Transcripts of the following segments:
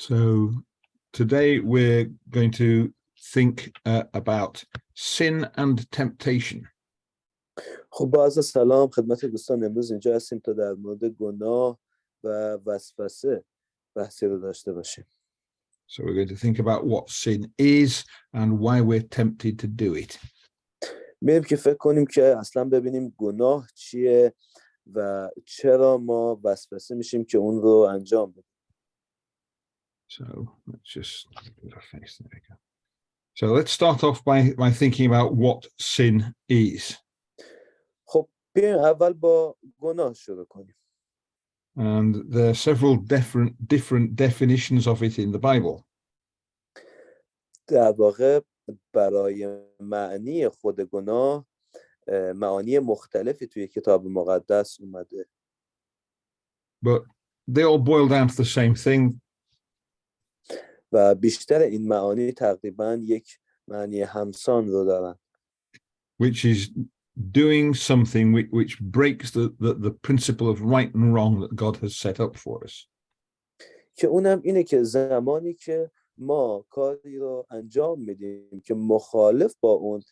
So today we're going to think about sin and temptation. خب با عرض سلام خدمت دوستان. امروز اینجا هستیم تا در مورد گناه و وسوسه بحثی رو داشته باشیم. So we're going to think about what sin is and why we're tempted to do it. میریم که فکر کنیم که اصلا ببینیم گناه چیه و چرا ما وسوسه میشیم که اون رو انجام بدیم. So let's just put our face there. We go. So let's start off by thinking about what sin is. خب بیایم اول با گناه شروع کنیم. And there are several different definitions of it in the Bible. در واقع برای معنی خود گناه معانی مختلفی توی کتاب مقدس اومده. But they all boil down to the same thing. و بیشتر این معانی تقریباً یک معنی همسان رو دارن. Which is doing something which breaks the principle of right and wrong that God has set up for us. که اونم اینه که زمانی که ما کاری رو انجام میدیم که مخالف با اون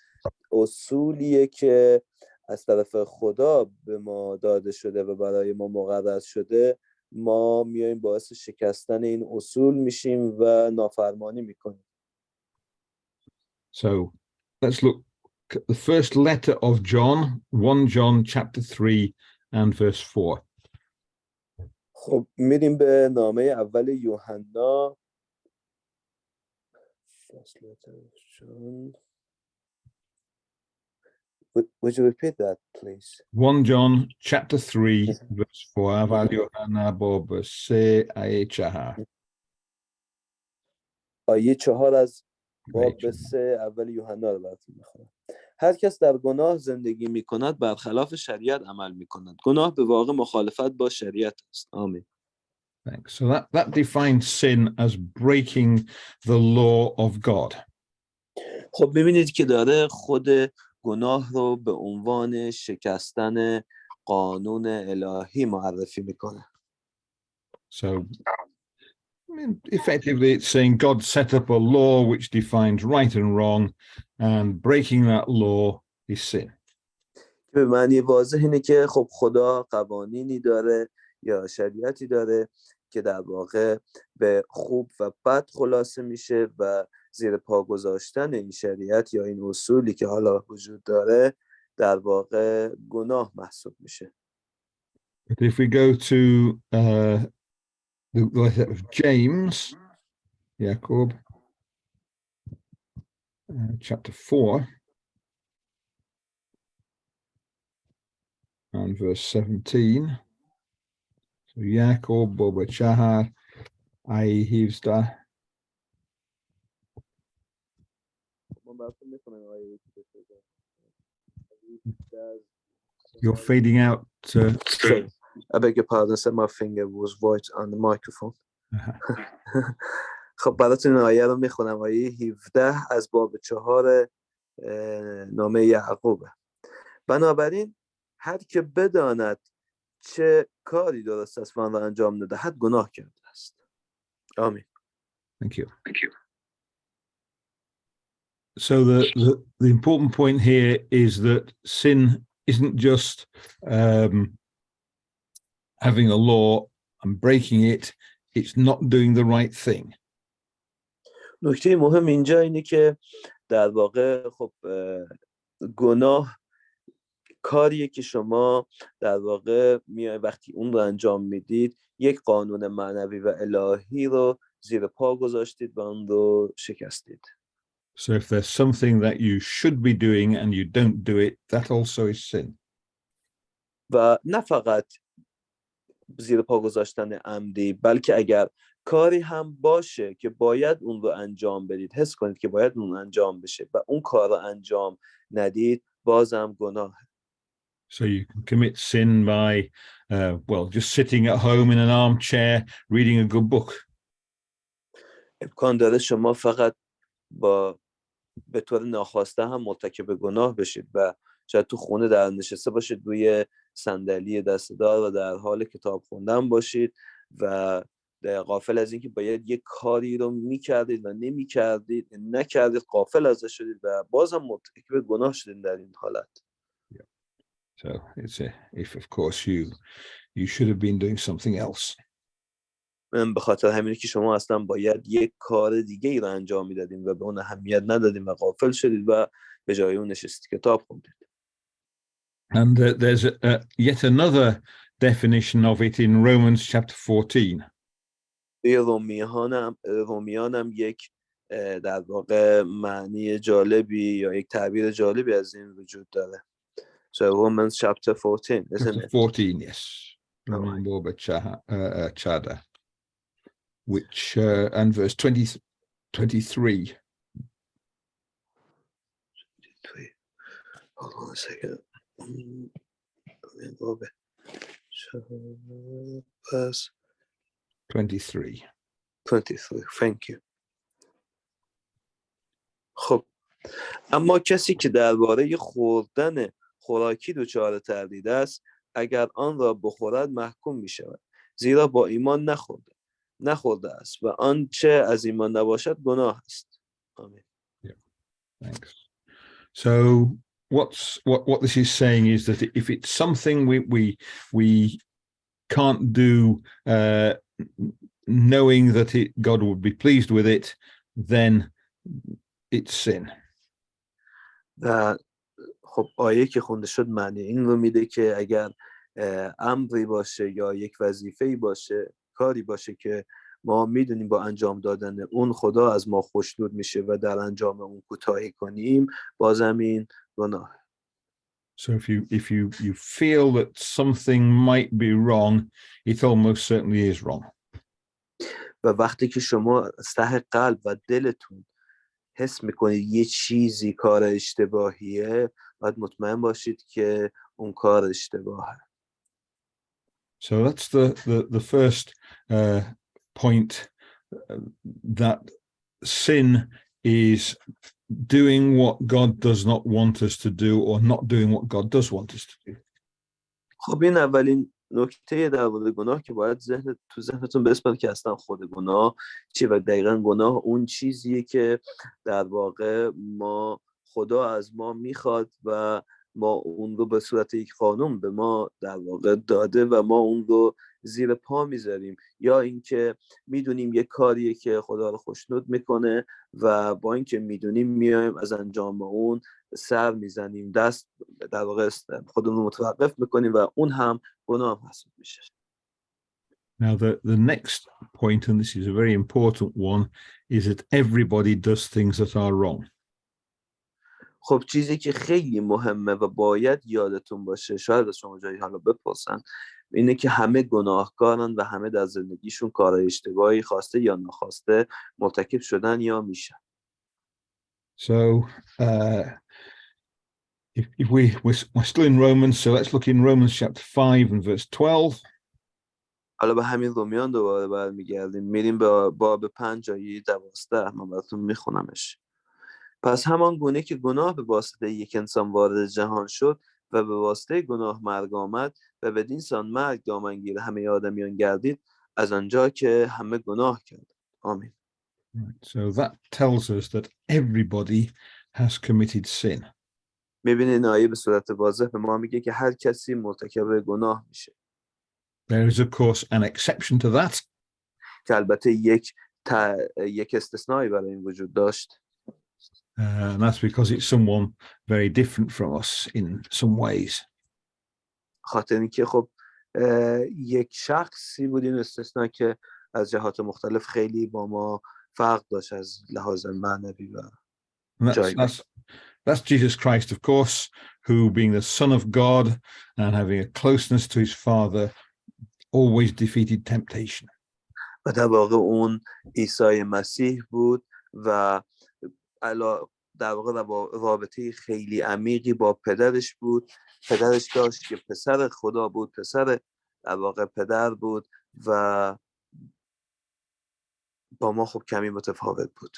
اصولیه که از طرف خدا به ما داده شده و برای ما مقرر شده، ما میایم باعث شکستن این اصول میشیم و نافرمانی میکنیم. So let's look at the first letter of John, 1 John chapter 3 and verse 4. خب میریم به نامه اول یوحنا. First letter of John. Would you repeat that, please? 1 John chapter 3 verse 4. Aval Yohana Bob Se Aichaha. آیه 4 از باب 3 اول یوحنا رو براتون میخونم. هر کس در گناه زندگی میکند برخلاف شریعت عمل میکند. گناه به واقع مخالفت با شریعت است. آمین. Thanks. So that defines sin as breaking the law of God. خب میبینید که داره خود گناه رو به عنوان شکستن قانون الهی معرفی میکنه. So effectively it's saying God set up a law which defines right and wrong, and breaking that law is sin. به معنی واضح اینه که خب خدا قوانینی داره یا شریعتی داره که در واقع به خوب و بد خلاصه میشه و زیر پا گذاشتن این شریعت یا این اصولی که حالا وجود داره در واقع گناه محسوب میشه. But if we go to the letter of James, Jacob, chapter 4 and verse 17. So Jacob, Boba Chahar, Ai Hivsta. You're fading out. Sorry. I beg your pardon, said my finger was right on the microphone. خب براتون این آیه رو میخونم. آیه 17 از باب 4 نامه یعقوبه. بنابراین هر که بداند چه کاری درست است و آن را انجام ندهد گناه کرده است. آمین. Thank you. So the important point here is that sin isn't just having a law and breaking it, it's not doing the right thing. نکته مهم اینجا اینه که در واقع خب گناه کاریه که شما در واقع میای وقتی اون رو انجام میدید یک قانون معنوی و الهی رو زیر پا گذاشتید و اون رو شکستید. So if there's something that you should be doing and you don't do it, that also is sin. و نه فقط زیر پا گذاشتن عمدی، بلکه اگر کاری هم باشه که باید اون رو انجام بدید، حس کنید که باید اون انجام بشه و اون کار رو انجام ندید، بازم گناه. So you can commit sin by, just sitting at home in an armchair, reading a good book. امکان داره شما فقط به طور ناخواسته هم مرتکب گناه بشید و شاید تو خونه در نشسته باشید روی صندلی دسته‌دار و در حال کتاب خوندن باشید و غافل از اینکه باید یک کاری رو میکردید و نکردید، غافل ازش شدید و بازم مرتکب گناه شدید در این حالت. So it's if of course you should have been doing something else. به خاطر همینه که شما اصلا باید یک کار دیگه ای رو انجام میدادین و به اون اهمیت ندادین و غافل شدید و به جای اون نشستید کتاب خوندید. And there's yet another definition of it in Romans chapter 14. توی رومیانم یک در واقع معنی جالبی یا یک تعبیر جالبی از این وجود داره. So Romans chapter 14, isn't it? 14, yes. Chada. Which and verse 23. Hold on a second. Verse 23. 23. Thank you. خب اما کسی که درباره خوردن خوراکی دچار تردید است، اگر آن را بخورد محکوم می شود، زیرا با ایمان نخورده است و آنچه از ایمان نباشد گناه است. آمین. Thanks. So what this is saying is that if it's something we can't do, knowing that God would be pleased with it, then it's sin. و خب آیه که خونده شد معنی این رو میده که اگر امری باشه یا یک وظیفه‌ای باشه، کاری باشه که ما میدونیم با انجام دادن اون خدا از ما خوشنود میشه و در انجام اون کوتاهی کنیم، بازم این گناه. So if you feel that something might be wrong, it almost certainly is wrong. و وقتی که شما از ته قلب و دلتون حس میکنید یه چیزی کار اشتباهیه، باید مطمئن باشید که اون کار اشتباهه. So that's the first point, that sin is doing what God does not want us to do or not doing what God does want us to do. خب این اولین نکته در مورد گناه که باید تو ذهنتون بسپارید که اصلا خود گناه چیه و دقیقاً گناه اون چیزیه که در واقع خدا از ما میخواد و ما اون رو به صورت یک قانون به ما در واقع داده و ما اون رو زیر پا میذاریم، یا اینکه میدونیم یک کاریه که خدا رو خوشنود میکنه و با اینکه میدونیم میایم از انجام اون سر میزنیم، دست در واقع خودمون رو متوقف میکنیم و اون هم گناه محسوب میشه. Now the next point, and this is a very important one, is that everybody does things that are wrong. خب چیزی که خیلی مهمه و باید یادتون باشه، شاید از شما جایی حالا بپرسن، اینه که همه گناهکارن و همه در زندگیشون کارهای اشتباهی خواسته یا ناخواسته مرتکب شدن یا میشن. So if we're still in Romans, so let's look in Romans chapter 5 and verse 12. حالا به همین رومیان دوباره برمیگردیم، میریم به باب 5 آیه 12. من براتون میخونمش. پس همان گونه که گناه به واسطه یک انسان وارد جهان شد و به واسطه گناه مرگ آمد و بدین سان مرگ دامنگیر همه آدمیان گردید، از آنجا که همه گناه کردند. آمین. Right, so that tells us that everybody has committed sin. میبینید این آیه به صورت واضح به ما میگه که هر کسی مرتکب گناه میشه. There is of course an exception to that. که البته یک استثنایی برای این وجود داشت. And that's because it's someone very different from us in some ways. خاطر اینکه خب یک شخصی بود این استثنا که از جهات مختلف خیلی با ما فرق داشت از لحاظ معنوی و That's Jesus Christ, of course, who, being the Son of God and having a closeness to his Father, always defeated temptation. و در واقع اون عیسی مسیح بود و در واقع رابطه خیلی عمیقی با پدرش بود. پدرش داشت که پسر خدا بود، پسر در واقع پدر بود و با ما خب کمی متفاوت بود.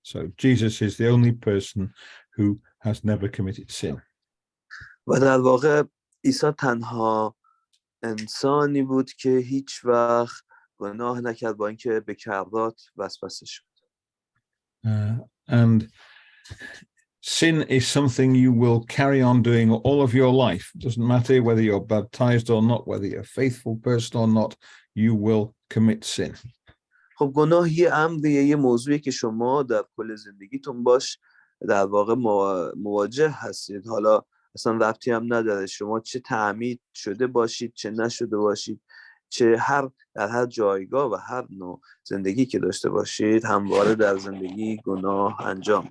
So Jesus is the only person who has never committed sin. و در واقع عیسی تنها انسانی بود که هیچ وقت گناه نکرد با اینکه به کرات وسوسه شد. And sin is something you will carry on doing all of your life. It doesn't matter whether you're baptized or not, whether you're a faithful person or not, you will commit sin. خب گناه یه امریه، یه موضوعی که شما در کل زندگیتون باش در واقع مواجه هستید. حالا اصلا ربطی هم نداره شما چه تعمید شده باشید چه نشده باشید، چه در هر جایگاه و هر نوع زندگی که داشته باشید، همواره در زندگی گناه انجام.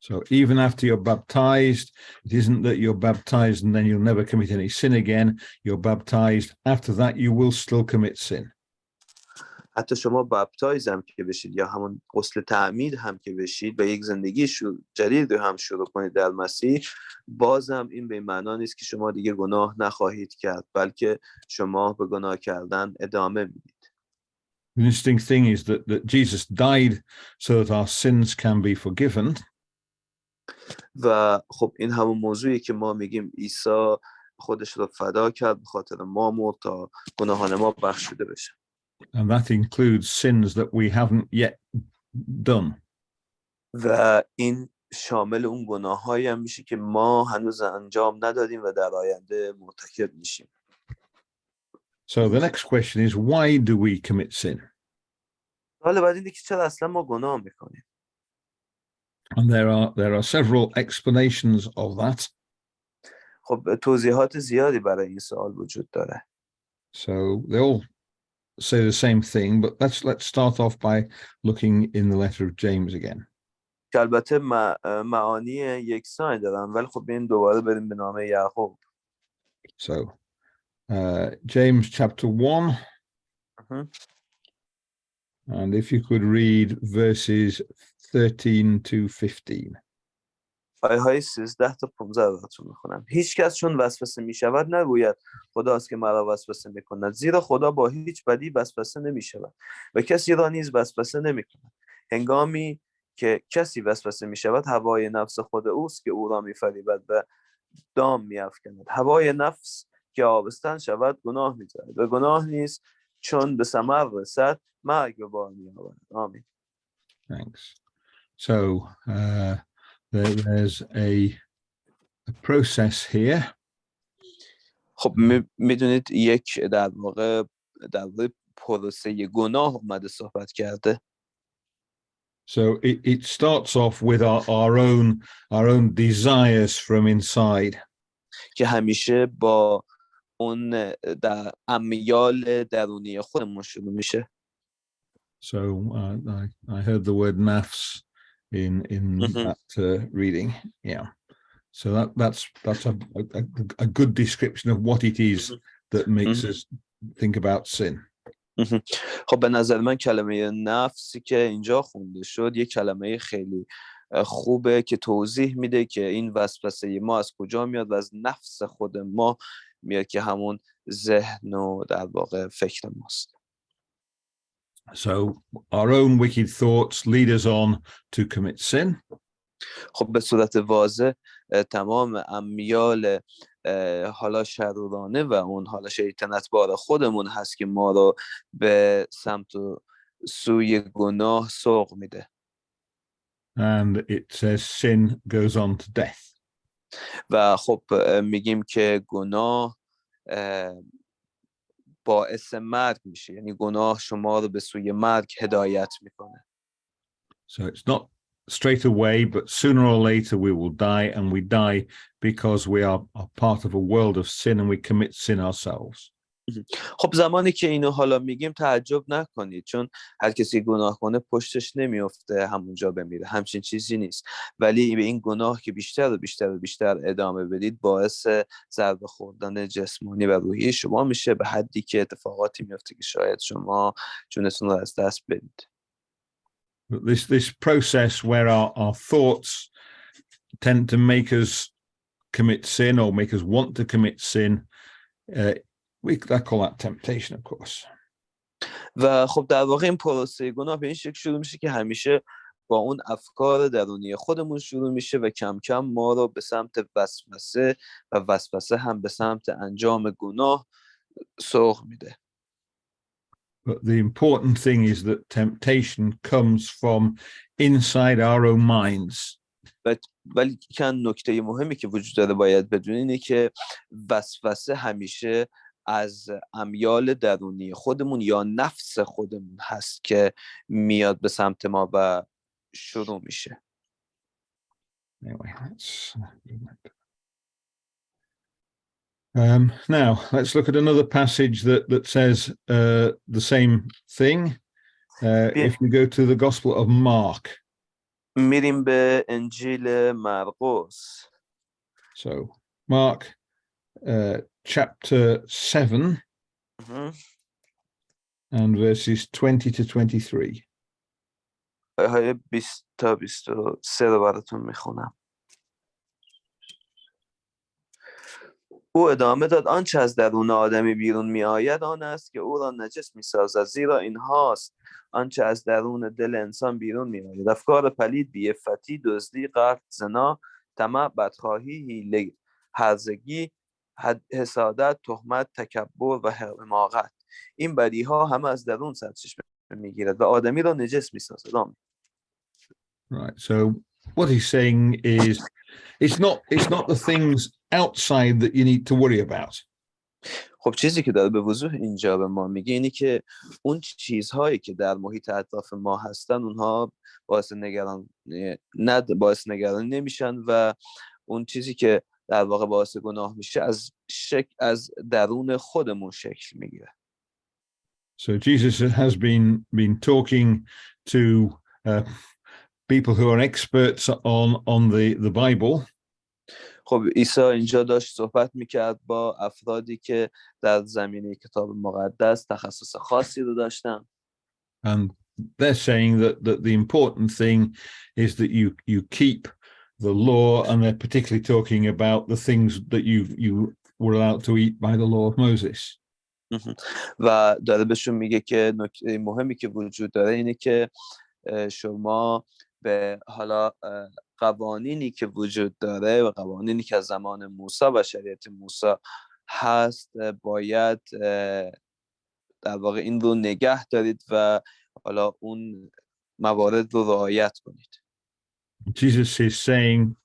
So even after you're baptized, it isn't that you're baptized and then you'll never commit any sin again. You're baptized. After that, you will still commit sin. حتی شما بپتایز هم که بشید یا همون غسل تعمید هم که بشید و یک زندگی جدید رو هم شروع کنید در مسیح، بازم این به معنا نیست که شما دیگه گناه نخواهید کرد، بلکه شما به گناه کردن ادامه میدید. The interesting thing is that Jesus died so that our sins can be forgiven. و خب این همون موضوعی که ما میگیم عیسی خودش رو فدا کرد به خاطر ما مرد تا گناهان ما بخشیده بشه. And that includes sins that we haven't yet done. و این شامل اون گناهایی هم میشه که ما هنوز انجام ندادیم و در آینده مرتکب میشیم. So the next question is, why do we commit sin? حالا بعد اینه که چرا اصلا ما گناه میکنیم؟ And there are several explanations of that. خب توضیحات زیادی برای این سوال وجود داره. So they all say the same thing, but let's start off by looking in the letter of James again. که البته معانی یکسانی دارن، ولی خب این دوباره بریم به نامه یعقوب. So James chapter 1, and if you could read verses 13 to 15. آیه های 13 تا 15 براتون میخونم. هیچ کس چون وسوسه میشود نگوید خداست که مرا وسوسه میکند، زیرا خدا با هیچ بدی وسوسه نمیشود و کسی را نیز وسوسه نمیکند. هنگامی که کسی وسوسه میشود هوای نفس خود اوست که او را میفریبد و دام میافکند. هوای نفس که آبستن شود گناه میزند و گناه نیز چون به ثمر رسد مرگ به بار میآورد. آمین. Thanks. So there's a process here. خب میدونید یک در واقع پروسه گناه اومده صحبت کرده. So it starts off with our own desires from inside. که همیشه با اون در امیال درونی خودمون شروع میشه. So I heard the word nafs in that reading. Yeah. So that's a good description of what it is that makes us think about sin. خب به نظر من کلمه نفسی که اینجا خونده شد یک کلمه خیلی خوبه که توضیح میده که این وسوسه ما از کجا میاد و از نفس خود ما میاد که همون ذهن و در واقع فکر ماست. So our own wicked thoughts lead us on to commit sin. خب به صورت واضح تمام امیال حالا شرورانه و اون حالا شیطنت بار خودمون هست که ما رو به سمت و سوی گناه سوق میده. And it says sin goes on to death. و خب میگیم که گناه باعث مرگ میشه، یعنی گناه شما رو به سوی مرگ هدایت میکنه. So it's not straight away, but sooner or later we will die, and we die because we are part of a world of sin and we commit sin ourselves. خب زمانی که اینو حالا میگیم تعجب نکنید، چون هر کسی گناه کنه پشتش نمیفته همونجا بمیره، همچین چیزی نیست. ولی به این گناه که بیشتر و بیشتر و بیشتر ادامه بدید باعث ضربه خوردن جسمانی و روحی شما میشه، به حدی که اتفاقاتی میفته که شاید شما جونتون رو از دست بدید. This process where our thoughts tend to make us commit sin or make us want to commit sin, we call that temptation, of course. و خب در واقع این پروسه گناه به این شکل شروع میشه که همیشه با اون افکار درونی خودمون شروع میشه و کم کم ما رو به سمت وسوسه و وسوسه هم به سمت انجام گناه سوق میده. But the important thing is that temptation comes from inside our own minds. ولی چند نکته مهمی که وجود داره باید بدونید اینه که وسوسه همیشه از امیال درونی خودمون یا نفس خودمون هست که میاد به سمت ما و شروع میشه. Anyway, now let's look at another passage that says the same thing. If we go to the Gospel of Mark. میریم به انجیل مرقس. So Mark chapter 7 and verses 20 to 23. آیه 20 تا 23 رو براتون میخونم. او ادامه داد آنچه از درون آدمی بیرون می آید آن است که او را نجس می سازد، زیرا این هاست آنچه از درون دل انسان بیرون می آید: افکار پلید، بی‌عفتی، دزدی، قتل، زنا، طمع، بدخواهی، حیله، هرزگی، حسادت، تهمت، تکبر و حماقت. این بدیها همه از درون سرچشمه می گیرد و آدمی را نجس می سازد. Right, so what he's saying is it's not the things outside that you need to worry about. خب چیزی که داره به وضوح اینجا به ما میگه اینی که اون چیزهایی که در محیط اطراف ما هستن اونها باعث نگرانی نمیشن و اون چیزی که در واقع باعث گناه میشه از درون خودمون شکل میگیره. So Jesus has been talking to people who are experts on the Bible. خب عیسی اینجا داشت صحبت میکرد با افرادی که در زمینه کتاب مقدس تخصص خاصی رو داشتن. And they're saying that the important thing is that you keep the law, and they're particularly talking about the things that you were allowed to eat by the law of Moses. و داره بهشون میگه که نکته مهمی که وجود داره اینه که شما به حالا قوانینی که وجود داره و قوانینی که از زمان موسی و شریعت موسی هست باید در واقع این رو نگه دارید و حالا اون موارد رو رعایت کنید. Jesus is saying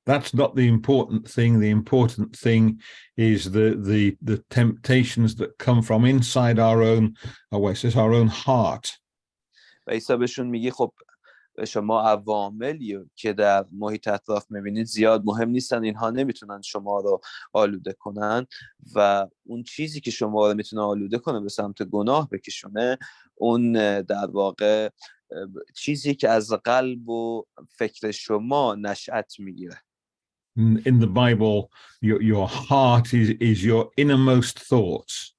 that's not the important thing. The important thing is the temptations that come from inside our own heart. و عیسی بهشون میگه خب شما عواملی که در محیط اطراف میبینید زیاد مهم نیستن، اینها نمیتونن شما رو آلوده کنن و اون چیزی که شما رو میتونه آلوده کنه به سمت گناه بکشونه اون در واقع چیزی که از قلب و فکر شما نشأت میگیره. In the Bible, your heart is your innermost thoughts.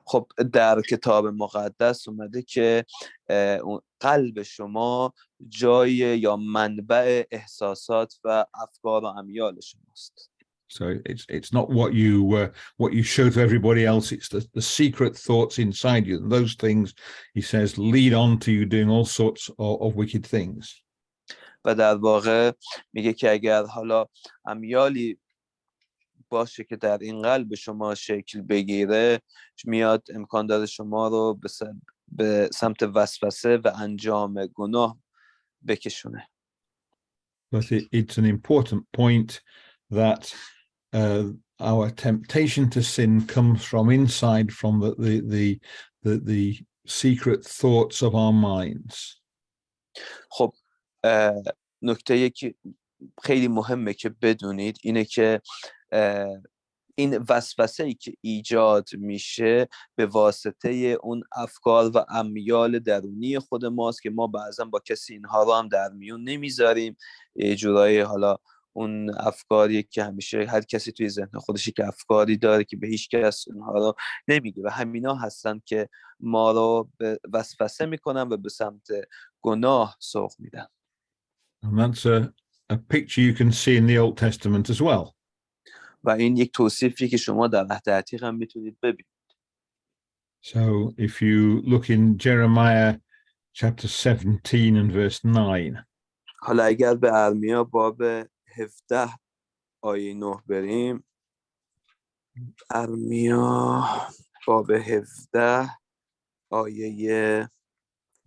خب در کتاب مقدس اومده که قلب شما جای یا منبع احساسات و افکار و امیال شماست. So it's not what you show to everybody else. It's the secret thoughts inside you. And those things, he says, lead on to you doing all sorts of wicked things. و در واقع میگه که اگر حالا امیالی باشه که در این قلب شما شکل بگیره میاد امکان داره شما رو به سمت وسوسه و انجام گناه بکشونه. But it's an important point that our temptation to sin comes from inside, from the secret thoughts of our minds. خب نکته که خیلی مهمه که بدونید اینه که این وسوسه‌ای که ایجاد میشه به واسطه اون افکار و امیال درونی خود ماست که ما بعضا با کسی اینها رو هم در میون نمیذاریم. یه جورایی حالا اون افکاری که همیشه هر کسی توی ذهن خودشی که افکاری داره که به هیچ کس اونها رو نمیگه و همینا هستن که ما رو به وسوسه میکنن و به سمت گناه سوق میدن. And that's a picture you can see in the Old Testament as well. و این یک توصیفی که شما در عهد عتیق هم میتونید ببینید. So if you look in Jeremiah chapter 17 and verse 9. حالا اگر به ارمیا باب 17 آیه 9 بریم، ارمیا باب 17 آیه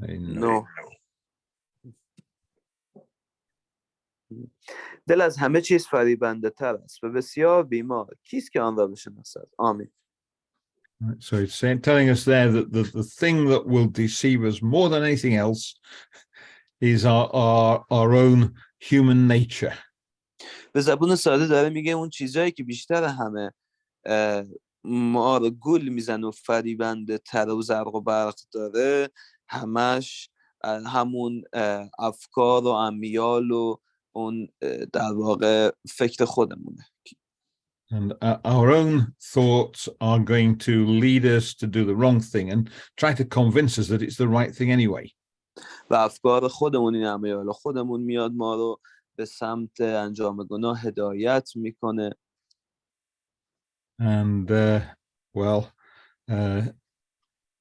9. دل از همه چیز فریبنده تر است و بسیار بیمار، کیست که آن را بشناسد؟ آمین. So it's telling us there that the thing that will deceive us more than anything else is our own human nature. به زبون ساده داره میگه اون چیزایی که بیشتر همه ما رو گول میزن و فریبنده تر و زرق و برق داره، همش همون افکار و امیال و اون در واقع فکر خودمونه. And our own thoughts are going to lead us to do the wrong thing and try to convince us that it's the right thing anyway. و افکار خودمون، این امیال خودمون میاد ما رو به سمت انجام گناه هدایت میکنه. And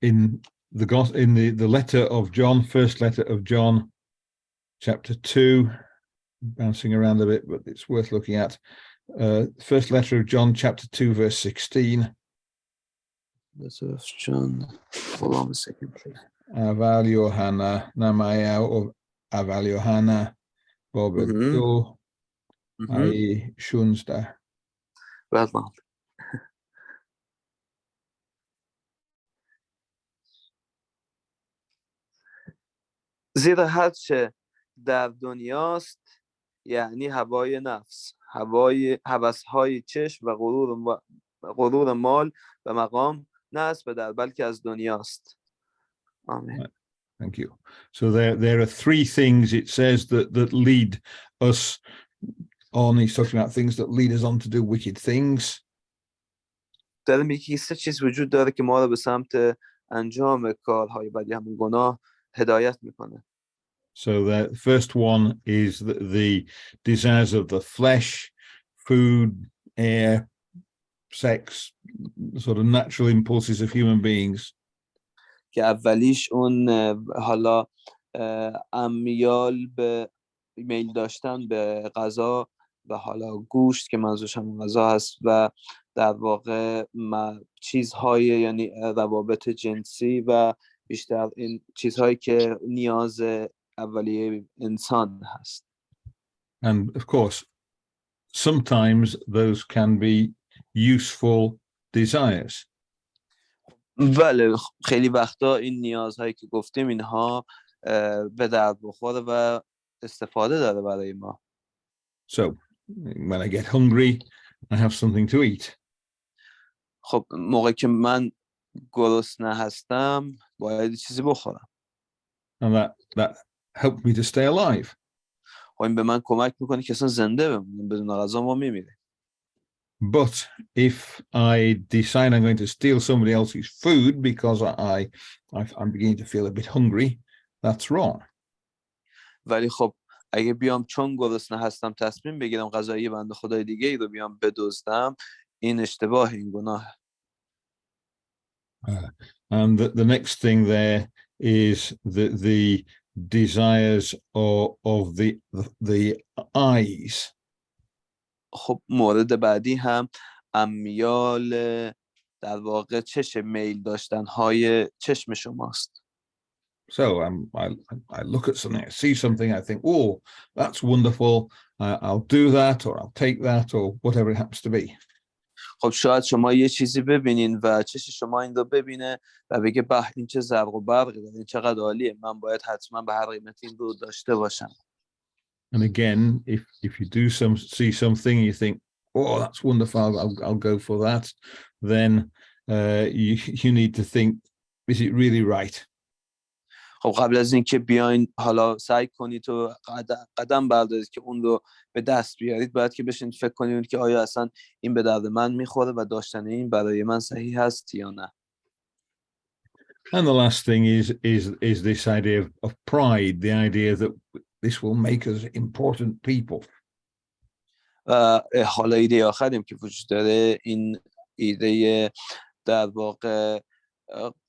in the letter of John, first letter of John, chapter 2, bouncing around a bit, but it's worth looking at. First letter of John, chapter 2, verse 16. Letter of John. Hold on a second, please. Aval Yohana, Namaya or Aval Yohana, Bobedo, I Shunsta. Well, زیرا هر چه در دنیاست، یعنی هوای نفس، هوس‌های چشم و غرور مال و مقام، نه از پدر بلکه از دنیاست. آمین. Thank you. So there are three things it says that lead us on. He's talking about things that lead us on to do wicked things. داره میگه سه چیز وجود داره که ما رو به سمت انجام کارهای بدی، همون گناه، هدایت میکنه. So the first one is the desires of the flesh, food, air, sex, sort of natural impulses of human beings. که اولیش اون حالا امیال به میل داشتن به غذا و حالا گوشت که منظورش همون غذا هست و در واقع چیزهای یعنی روابط جنسی و بیشتر این چیزهایی که نیاز اولیه انسان هست. And of course, sometimes those can be useful desires. بله، خیلی وقتا این نیازهایی که گفتیم اینها به درد بخوره و استفاده داره برای ما. So when I get hungry, I have something to eat. خب موقعی که من گرسنه هستم باید چیزی بخورم. And that helped me to stay alive. خب این به من کمک میکنه که اصلا زنده بمونم، بدون غذا ما میمیریم. But if I decide I'm going to steal somebody else's food because I'm beginning to feel a bit hungry, that's wrong. ولی خب اگه بیام چون گرسنه هستم تصمیم بگیرم غذای بنده خدای دیگه ای رو بیام بدزدم، این اشتباه، این گناه. And the next thing there is the desires of the eyes. خب مورد بعدی هم امیال در واقع چشم، میل داشتن های چشم شماست. So I look at something, I see something, I think, oh, that's wonderful. I'll do that, or I'll take that, or whatever it happens to be. خب شاید شما یه چیزی ببینین و چشم شما این رو ببینه و بگه به این چه زرق و برقی داره، این چقدر عالیه، من باید حتما به هر قیمتی این رو داشته باشم. And again, if you do see something and you think, oh, that's wonderful, I'll go for that, then you need to think, is it really right? خب قبل از اینکه بیاین حالا سعی کنید و قدم بردارید که اون رو به دست بیارید، باید که بشین فکر کنید که آیا اصلا این به درد من میخوره و داشتن این برای من صحیح هست یا نه. And the last thing is this idea of pride, the idea that this will make us important people. حالا ایده آخریم که وجود داره این ایده در واقع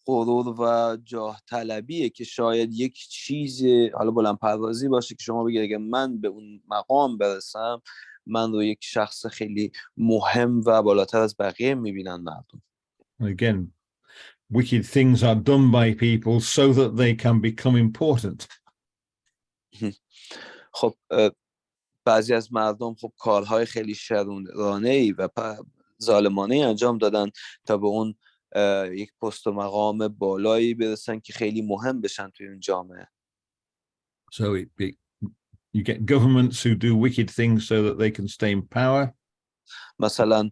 غرور و جاه طلبیه که شاید یک چیز حالا بلند پروازی باشه که شما بگید اگه من به اون مقام برسم من رو یک شخص خیلی مهم و بالاتر از بقیه میبینن مردم. And again, wicked things are done by people so that they can become important. خب بعضی از مردم خب کارهای خیلی شرورانه‌ای و ظالمانه‌ای انجام دادن تا به اون یک پست و مقام بالایی برسن که خیلی مهم بشن توی اون جامعه. So you get governments who do wicked things so that they can stay in power. مثلا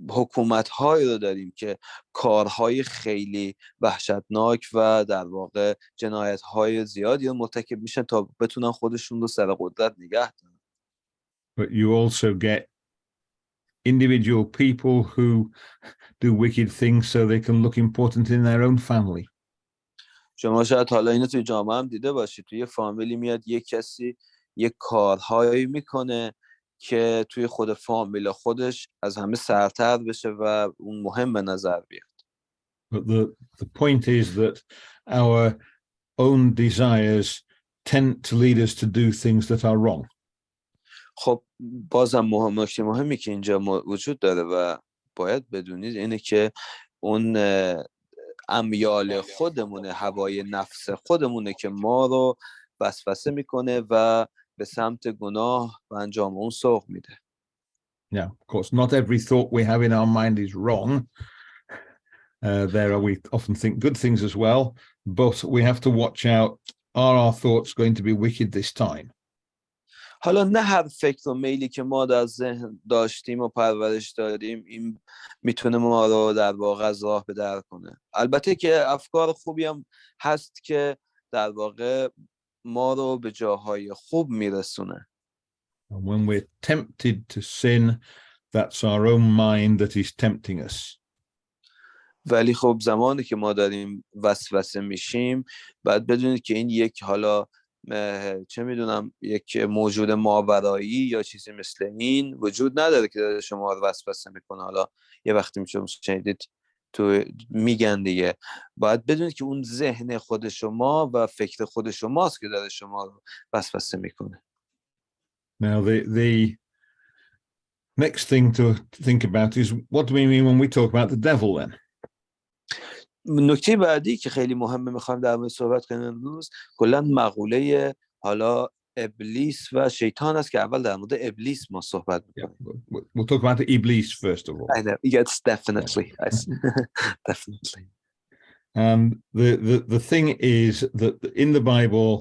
حکومت‌هایی رو داریم که کارهای خیلی وحشتناک و در واقع جنایت‌های زیادی رو مرتکب میشن تا بتونن خودشون رو سر قدرت نگه دارن. But you also get individual people who do wicked things so they can look important in their own family. شما شاید حالا اینو توی جامعه هم دیده باشید، توی یه فامیلی میاد یک کسی یک کارهایی میکنه که توی خود فامیل خودش از همه سرتر بشه و اون مهم به نظر بیاد. But the point is that our own desires tend to lead us to do things that are wrong. خب بازم نکته مهمی که اینجا وجود داره و باید بدونید اینه که اون امیال خودمونه، هوای نفس خودمونه که ما رو وسوسه میکنه و به سمت گناه و انجام اون سوق میده. Yeah, of course, not every thought we have in our mind is wrong. We often think good things as well, but we have to watch out. Are our thoughts going to be wicked this time? حالا نه هر فکر و میلی که ما در ذهن داشتیم و پرورش دادیم این میتونه ما رو در واقع از راه به در کنه. البته که افکار خوبی هم هست که در واقع ما رو به جاهای خوب میرسونه. And when we're tempted to sin, that's our own mind that is tempting us. ولی خب زمانی که ما داریم وسوسه میشیم باید بدونید که این یک حالا چه میدونم یک موجود ماورایی یا چیزی مثل این وجود نداره که شما رو وسوسه میکنه. حالا یه وقتی میشه شنیدید تو میگن دیگه، باید بدونید که اون ذهن خود شما و فکر خود شماست که داره شما رو وسوسه میکنه. Now the next thing to think about is what do we mean when we talk about the devil then? نکته بعدی که خیلی مهمه میخوایم در مورد صحبت کنیم امروز کلا مقوله حالا ابلیس و شیطان است که eول در مورد ابلیس ما صحبت میکنیم. We'll talk about the Iblis first of all. I know. Yes, definitely. Yes. Definitely. And the thing is that in the Bible,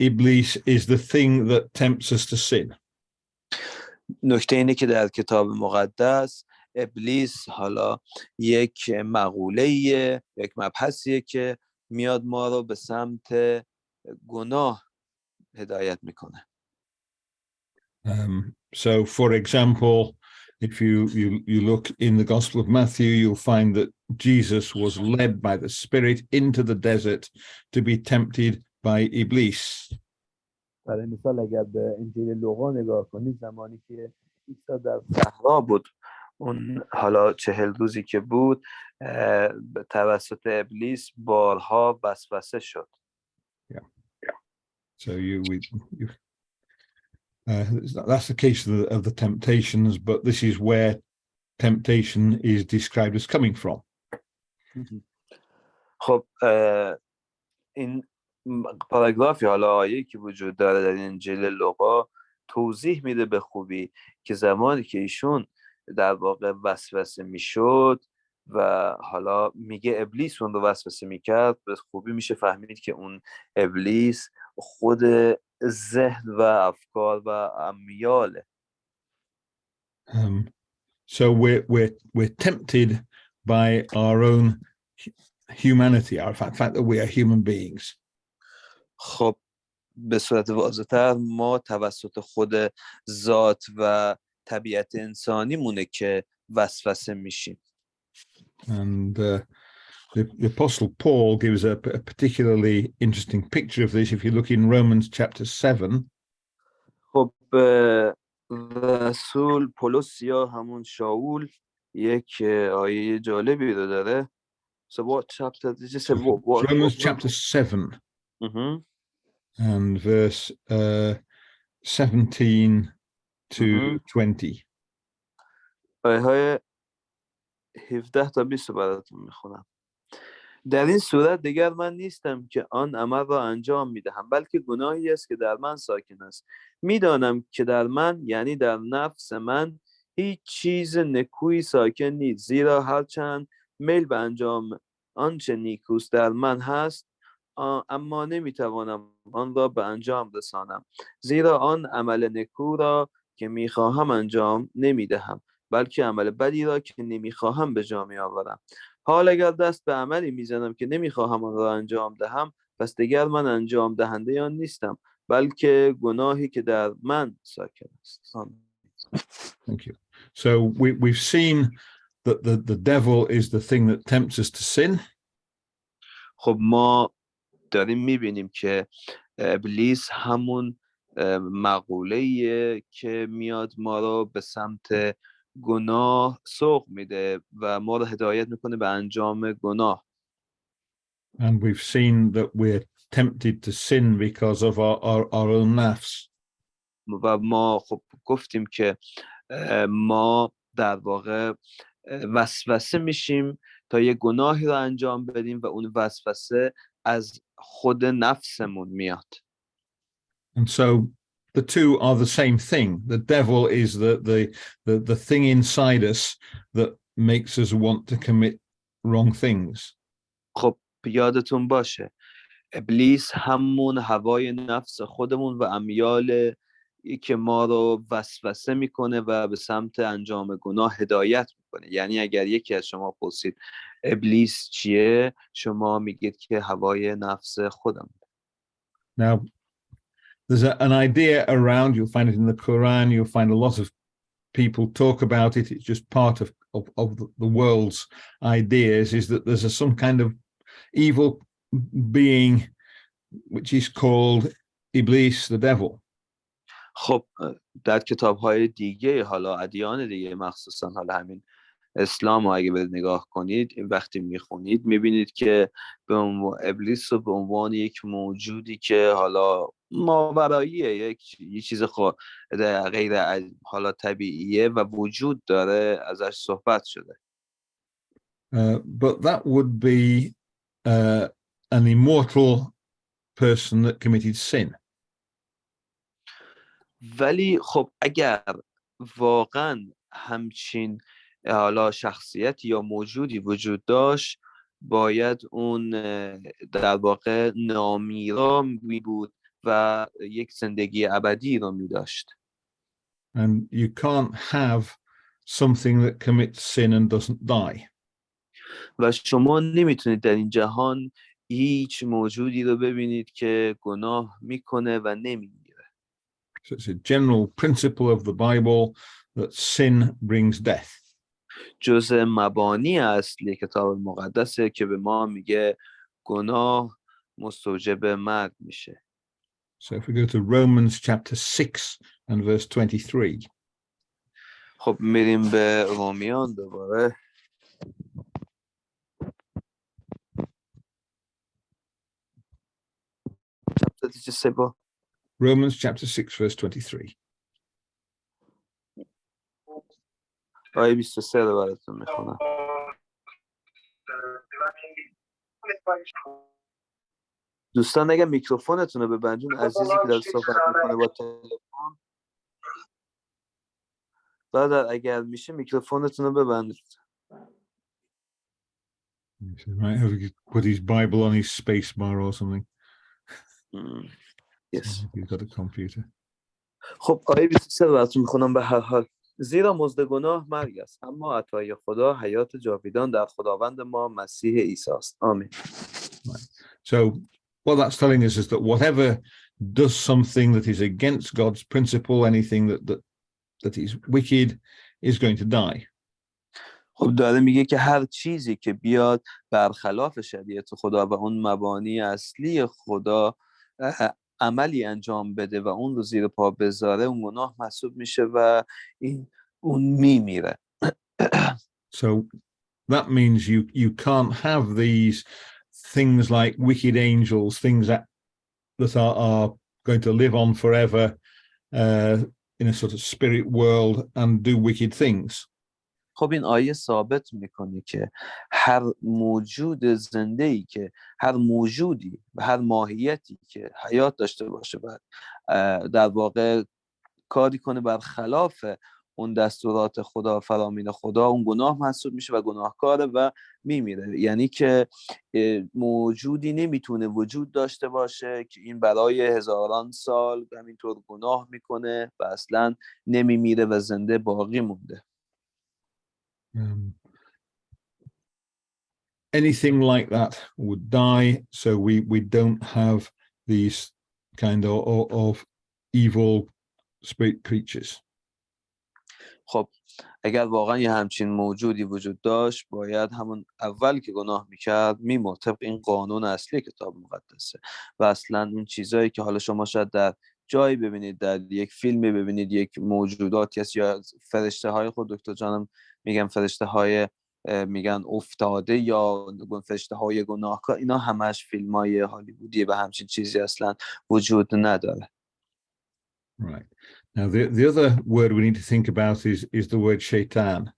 Iblis is the thing that tempts us to sin. نکته اینه که در کتاب مقدس ابلیس حالا یک مقوله‌ایه، یک مبحثیه که میاد ما رو به سمت گناه هدایت میکنه. So for example, if you look in the Gospel of Matthew, you'll find that Jesus was led by the Spirit into the desert to be tempted by Iblis. برای مثال اگر به انجیل لوقا نگاه کنید زمانی که عیسی در صحرا بود اون حالا 40 روزی که بود توسط ابلیس بارها وسوسه شد. Yeah. So that's the case of the temptations, but this is where temptation is described as coming from. خب این پاراگرافی حالا آیه‌ای که وجود داره در انجیل لوقا توضیح میده به خوبی که زمانی که ایشون در واقع وسوسه میشد و حالا میگه ابلیس اون رو وسوسه میکرد، به خوبی میشه فهمید که اون ابلیس خود ذهن و افکار و امیاله. So we're tempted by our own humanity, our fact that we are human beings. خب به صورت واضح‌تر ما توسط خود ذات و طبیعت انسانی مونه که وسوسه میشیم. And the Apostle Paul gives a particularly interesting picture of this if you look in Romans chapter 7. خب رسول پولس یا همون شاول یک آیه جالبی رو داره. So what chapter did you say? Romans chapter 7 and verse 17 to 20. آیه 17 تا 20 براتون میخونم. در این صورت دیگر من نیستم که آن عمل را انجام میدهم، بلکه گناهی است که در من ساکن است. میدانم که در من، یعنی در نفس من، هیچ چیز نکویی ساکن نیست، زیرا هرچند میل به انجام آنچه نیکوست در من هست، اما نمیتوانم آن را به انجام رسانم، زیرا آن عمل نکو را که میخواهم انجام نمیدهم، بلکه عمل بدی را که نمیخواهم به جا میآورم. حال اگر دست به عملی میزنم که نمیخواهم آن را انجام دهم، پس دیگر من انجام دهنده آن نیستم، بلکه گناهی که در من ساکن است. Thank you. So we've seen that the devil is the thing that tempts us to sin. خب ما داریم میبینیم که ابلیس همون مقوله‌ایه که میاد ما رو به سمت گناه سوق میده و ما رو هدایت میکنه به انجام گناه. And we've seen that we're tempted to sin because of our own nafs. و ما خب گفتیم که ما در واقع وسوسه میشیم تا یه گناهی رو انجام بدیم و اون وسوسه از خود نفسمون میاد. And so the two are the same thing. The devil is the thing inside us that makes us want to commit wrong things. خب یادتون باشه ابلیس همون هوای نفس خودمون و امیال که ما رو وسوسه میکنه و به سمت انجام گناه هدایت میکنه. یعنی اگر یکی از شما پرسید ابلیس چیه، شما میگید که هوای نفس خودمون. Now, there's an idea around, you'll find it in the Quran, you'll find a lot of people talk about it, it's just part of the world's ideas, is that there's some kind of evil being which is called Iblis, the devil. خب در کتاب‌های دیگه، حالا ادیان دیگه، مخصوصا حالا همین اسلام رو اگه برید نگاه کنید، وقتی میخونید میبینید که به ابلیس رو به عنوان یک موجودی که حالا ماوراییه، یک چیز غیر حالا طبیعیه و وجود داره، ازش صحبت شده. But that would be an immortal person that committed sin. ولی خب اگر واقعا همچین حالا شخصیت یا موجودی وجود داشت، باید اون در واقع نامیرا می بود و یک زندگی ابدی رو می داشت. And you can't have something that commits sin and doesn't die. و شما نمیتونید در این جهان هیچ موجودی رو ببینید که گناه میکنه و نمیمیره. So it's a general principle of the Bible that sin brings death. جزء مبانی اصلی کتاب مقدسه که به ما میگه گناه مستوجب مرگ میشه. So if we go to Romans chapter 6 and verse 23. خب میریم به رومیان دوباره. Romans chapter 6 verse 23. آیه 23 رو براتون میخونم. دوستان اگه میکروفونتون رو ببندون، عزیزی که داره صحبت میکنه با تلفن، برادر اگر میشه میکروفونتون رو ببندید. He might have put his Bible on his space bar or something. Yes. He's got a computer. خب آیه 23 رو براتون میخونم. به هر حال زیرا مزد گناه مرگ است، اما عطای خدا حیات جاویدان در خداوند ما مسیح عیسی است. آمین. So what that's telling us is that whatever does something that is against God's principle, anything that is wicked, is going to die. خب داره میگه که هر چیزی که بیاد برخلاف شریعت خدا و اون مبانی اصلی خدا عملی انجام بده و اون رو زیر پا بذاره، اون گناه محسوب میشه و اون میمیره. So that means you can't have these things like wicked angels, things that are going to live on forever in a sort of spirit world and do wicked things. خب این آیه ثابت میکنه که هر موجود زنده‌ای که هر موجودی و هر ماهیتی که حیات داشته باشه و در واقع کاری کنه برخلاف اون دستورات خدا، فرامین خدا، اون گناه محسوب میشه و گناهکاره و میمیره. یعنی که موجودی نمیتونه وجود داشته باشه که این برای هزاران سال همینطور گناه میکنه و اصلا نمیمیره و زنده باقی مونده. Anything like that would die, so we don't have these kind of evil spirit creatures. خب اگر واقعا یه همچین موجودی وجود داشت باید همون اول که گناه میکرد میمرد، طبق این قانون اصلی کتاب مقدسه. و اصلا اون چیزایی که حالا شما شاید در جایی ببینید، در یک فیلمی ببینید یک موجوداتی هست یا فرشته های، خود دکتر جانم میگن فرشته های میگن افتاده یا فرشته های گناهکار، اینا همش فیلم های هالیوودیه و همچین چیزی اصلا وجود نداره. Right. Now, the other word we need to think about is the word shaitan.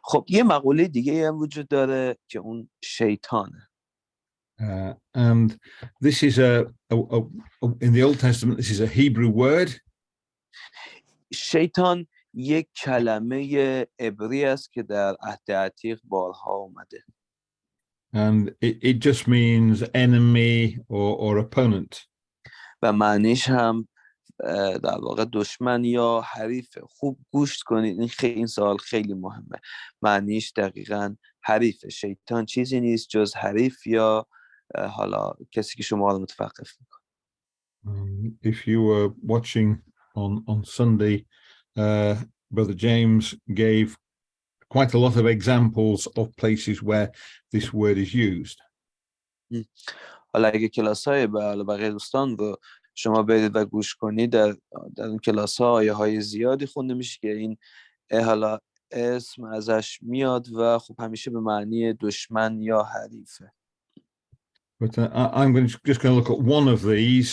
خب یه مقوله دیگه هم وجود داره که اون شیطانه. And this is in the Old Testament, this is a Hebrew word. شیطان یک کلمه عبری است که در عهد عتیق بارها اومده. And it just means enemy or opponent. و معنیش هم در واقع دشمن یا حریفه. خوب گوش کنید، این سوال خیلی مهمه. معنیش دقیقاً حریفه. شیطان چیزی نیست جز حریف یا حالا کسی که شما رو متوقف میکنه. If you were watching on Sunday, Brother James gave quite a lot of examples of places where this word is used. حالا اگه کلاس‌های بقیه دوستان رو شما برید و گوش کنید، در این کلاس‌ها آیه‌های زیادی خونده میشه که این حالا اسم ازش میاد و خب همیشه به معنی دشمن یا حریفه. But I'm just going to look at one of these,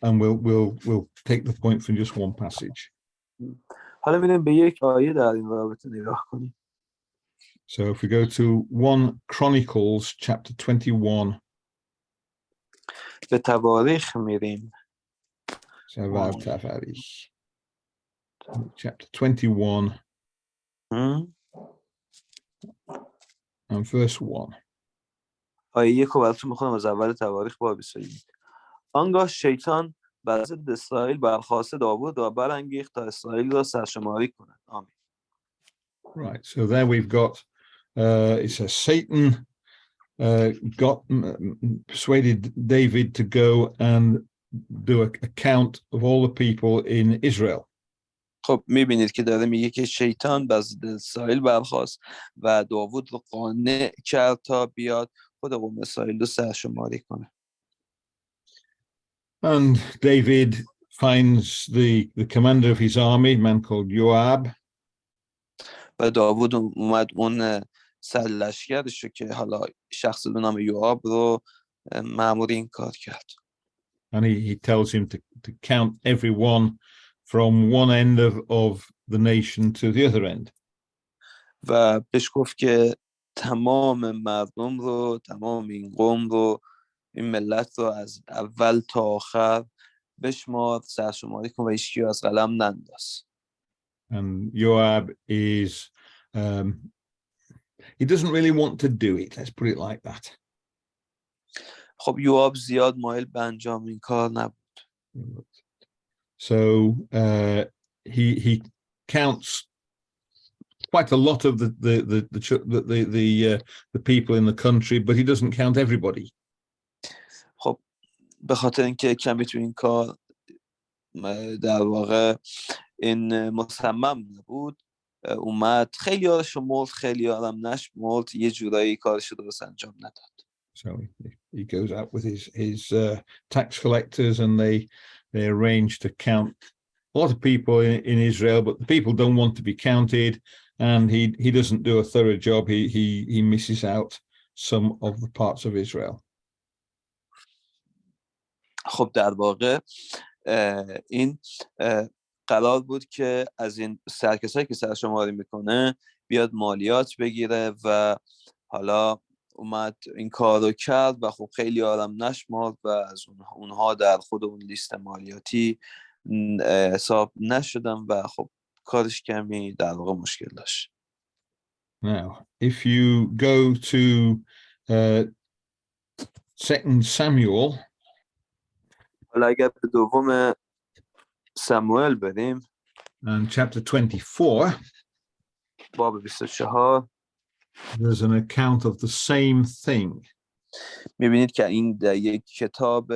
and we'll take the point from just one passage. حالا بریم به یک آیه در این رابطه نگاه کنیم. So if we go to 1 Chronicles chapter 21. به تواریخ میریم. Chapter 21 and verse 1. آیه 1 رو براتون میخونم از اول تواریخ باب 21. آنگاه شیطان بر ضد اسرائیل برخاست داوود و برانگیخت تا اسرائیل را سرشماری کند. آمین. Right, so there we've got it says Satan got persuaded David to go and do a count of all the people in Israel. خب میبینید که داره میگه که شیطان بر ضد اسرائیل برخاست و داوود رو قانع کرد تا بیاد خود قوم اسرائیل رو سرشماری کنه. And David finds the commander of his army, a man called Joab. و داوود اومد اون سرلشکرش رو که حالا شخص به نام یوآب رو مأمور این کار کرد. And he tells him to count everyone from one end of the nation to the other end. و بهش گفت که تمام مردم رو، تمام این قوم رو، این ملت رو از اول تا آخر بشمار، سرشماری کن و هیچکی از قلم ننداز. And Joab is he doesn't really want to do it, let's put it like that. خب یوآب زیاد مایل به انجام این کار نبود. So he counts quite a lot of the people in the country, but he doesn't count everybody. خب به خاطر اینکه کمی تو این کار در واقع این مصمم نبود، اومد خیلی ها شمرد، خیلی ها هم نشمرد، یه جورایی کارش رو درست انجام نداد. So he goes out with his tax collectors, and they arrange to count a lot of people in Israel, but the people don't want to be counted, and he doesn't do a thorough job. He misses out some of the parts of Israel. خب در واقع این قرار بود که از این کسایی که سرشماری میکنه بیاد مالیات بگیره و حالا اومد این کار رو کرد و خب خیلی آدم نشمرد و از اونها در خود اون لیست مالیاتی حساب نشدن و خب کارش کمی در واقع مشکل داشت. Now, if you go to 2 Samuel, حالا اگر به دوم سموئل بریم and chapter 24, باب 24 there's an account of the same thing. میبینید که این در یک کتاب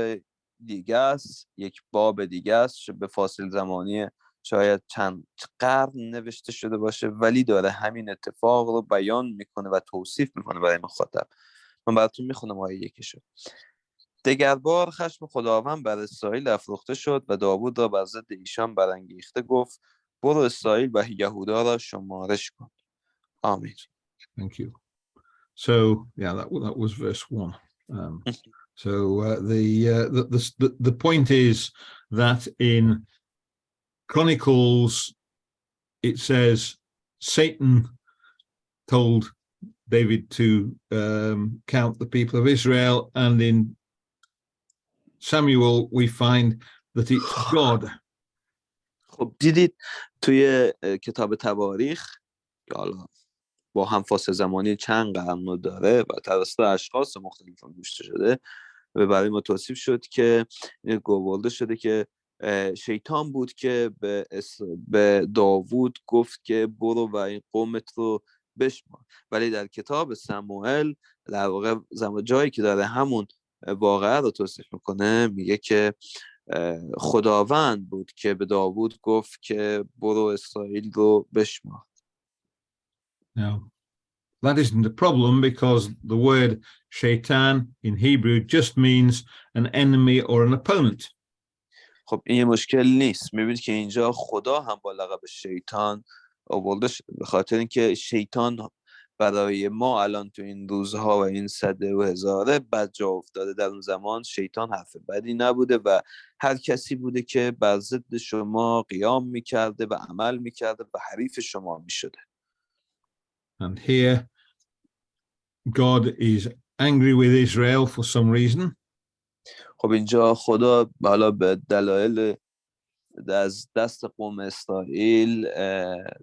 دیگه است، یک باب دیگه است، به فاصله زمانی شاید چند قرن نوشته شده باشه، ولی داره همین اتفاق رو بیان میکنه و توصیف میکنه برای مخاطب. من براتون میخونم آیه 1 شو. دگربار خشم خداوند بر اسرائیل افروخته شد و داوود را بر ضد ایشان برانگیخته گفت برو اسرائیل و یهودا را شمارش کن. آمین. Thank you. So, yeah, that was verse 1. So the point is that in Chronicles it says Satan told David to count the people of Israel, and in Samuel we find that it's God. خب دیدید توی کتاب تواریخ که حالا با هم فاصله زمانی چند قرن رو داره و توسط اشخاص مختلف نوشته شده و برای ما توصیف شد که گوارده شده که شیطان بود که به داوود گفت که برو و این قومت رو بشمار، ولی در کتاب سموئل در واقع جایی که داره همون واقعه رو توصیف میکنه میگه که خداوند بود که به داوود گفت که برو اسرائیل رو بشمار. Now, that isn't a problem because the word shaitan in Hebrew just means an enemy or an opponent. خب این مشکل نیست. میبینید که اینجا خدا هم با لقب شیطان آورده شده، به خاطر اینکه شیطان برای ما الان تو این روزها و این صده و هزاره بد جا افتاده. در اون زمان شیطان حرف بدی نبوده و هر کسی بوده که بر ضد شما قیام میکرده و عمل میکرده و حریف شما میشده. And here God is angry with Israel for some reason. خب اینجا خدا حالا به دلایل از دست قوم اسرائیل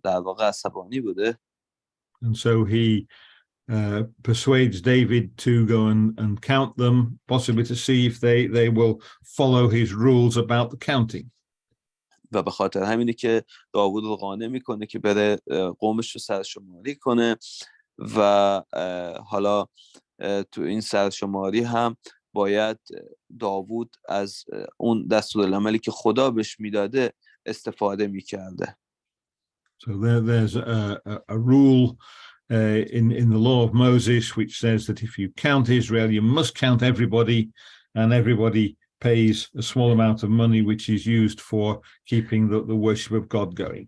در واقع عصبانی بوده. And so he persuades David to go and count them, possibly to see if they will follow his rules about the counting. و به خاطر همینه که داوود رو قانع میکنه که بره قومش رو سرشماری کنه و حالا تو این سرشماری هم باید داوود از اون دستورالعملی که خدا بهش میداده استفاده میکرده. So there's a rule in the law of Moses which says that if you count Israel, you must count everybody, and everybody pays a small amount of money which is used for keeping the worship of God going.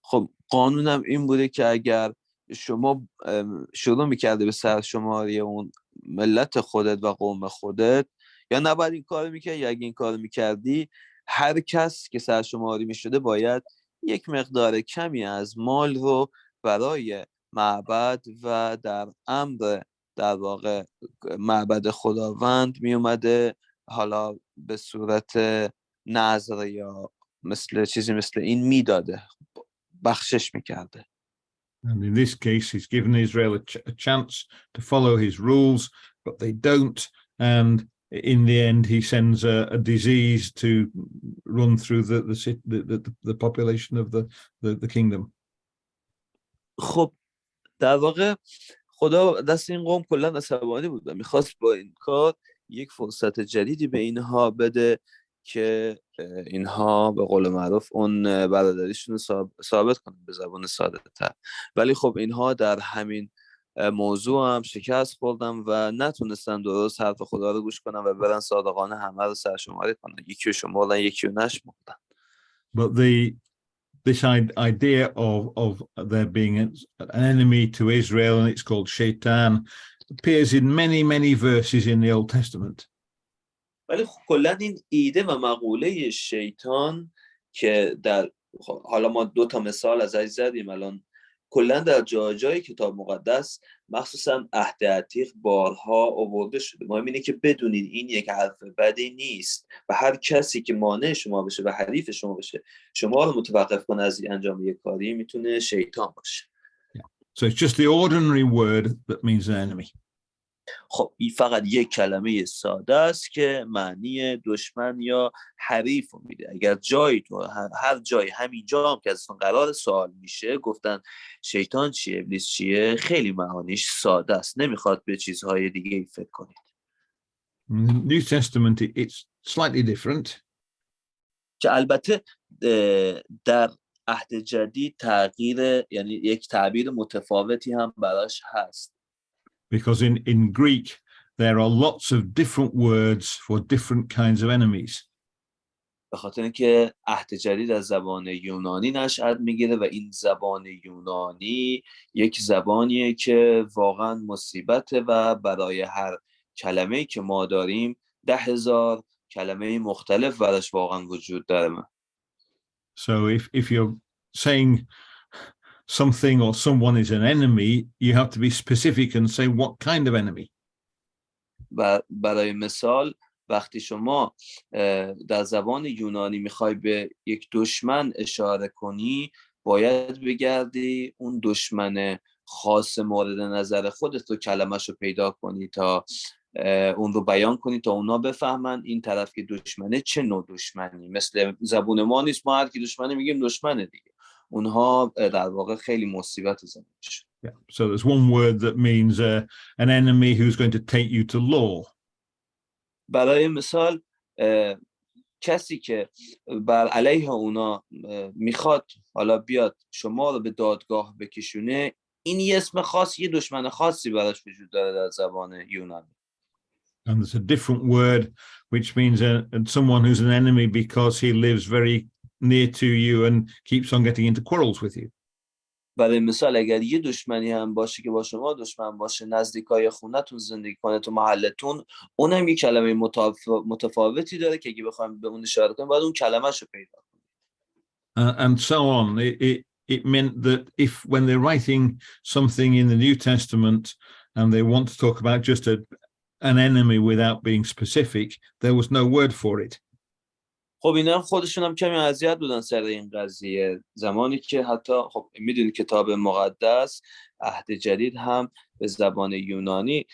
خب قانونم این بوده که اگر شما شروع میکرده به سرشماری اون ملت خودت و قوم خودت، یا نباید این کار میکرد یا اگه این کار میکردی هر کس که سرشماری میشده باید یک مقدار کمی از مال رو برای معبد و در امر در واقع معبد خداوند میومده حالا به صورت نذر یا چیزی مثل این میداده، بخشش میکرده. And in this case, he's given Israel a chance to follow his rules, but they don't. And in the end, he sends a disease to run through the population of the kingdom. خب در واقع خدا دست این قوم کلا عصبانی بود و میخواست با این کار یک فرصت جدیدی به اینها بده که اینها به قول معروف اون برادریشون رو ثابت کنن به زبان ساده تر. ولی خب اینها در همین موضوع هم شکست خوردن و نتونستن درست حرف خدا رو گوش کنن و برن صادقانه همه رو سرشماری کنن. یکی رو شمردن یکی رو نشمردن. But this idea of there being an enemy to Israel, and it's called Shaitan, appears in many verses in the Old Testament. ولی کلا این ایده و مقوله شیطان که در حالا ما 2 تا مثال ازش زدیم الان، کلا در جای کتاب مقدس مخصوصا عهد عتیق بارها آورده شده. مهم اینه که بدونید این یک حرف بدی نیست و هر کسی که مانع شما بشه و حریف شما بشه، شما رو متوقف کنه از انجام یک کاری، میتونه شیطان باشه. So it's just the ordinary word that means an enemy. خب این فقط یک کلمه ساده است که معنی دشمن یا حریف رو میده. اگر جایی تو هر جایی همینجا هم که ازتون قرار سوال میشه گفتن شیطان چیه، ابلیس چیه، خیلی معانیش ساده است، نمیخواد به چیزهای دیگه ای فکر کنید. In the New Testament it's slightly different. که البته در عهد جدید تغییر، یعنی یک تعبیر متفاوتی هم براش هست. Because in Greek there are lots of different words for different kinds of enemies. به خاطر اینکه عهد جدید از زبان یونانی نشأت میگیره و این زبان یونانی یک زبانیه که واقعا مصیبته و برای هر کلمه‌ای که ما داریم 10,000 کلمه مختلف براش واقعا وجود داره. So if you're saying something or someone is an enemy, you have to be specific and say what kind of enemy. و برای مثال وقتی شما در زبان یونانی میخوای به یک دشمن اشاره کنی، باید بگردی اون دشمن خاص مورد نظر خودت رو کلمه‌شو پیدا کنی تا اون رو بیان کنی تا اونا بفهمن این طرف که دشمنه چه نوع دشمنی. مثل زبون ما نیست، ما هر کی دشمنه میگیم دشمنه دیگه. اونها در واقع خیلی مصیبت زندگیشون. Yeah. So there's one word that means an enemy who's going to take you to law. برای مثال کسی که بر علیه اونا میخواد حالا بیاد شما رو به دادگاه بکشونه، این یه اسم خاص، یه دشمن خاصی براش وجود داره در زبان یونانی. And there's a different word which means someone who's an enemy because he lives very near to you and keeps on getting into quarrels with you. برای مثال اگر یه دشمنی هم باشه که با شما دشمن باشه، نزدیکای خونتون زندگی کنه تو محلتون، اونم یه کلمه متفاوتی داره که اگه بخوایم به اون اشاره کنیم باید اون کلمه‌شو پیدا کنیم. And so on. It meant that if when they're writing something in the New Testament and they want to talk about just an enemy without being specific, there was no word for it. خب اینا هم خودشون هم کمی اذیت بودن سر این قضیه، زمانی که حتی خب میدونید کتاب مقدس عهد جدید هم به زبان یونانی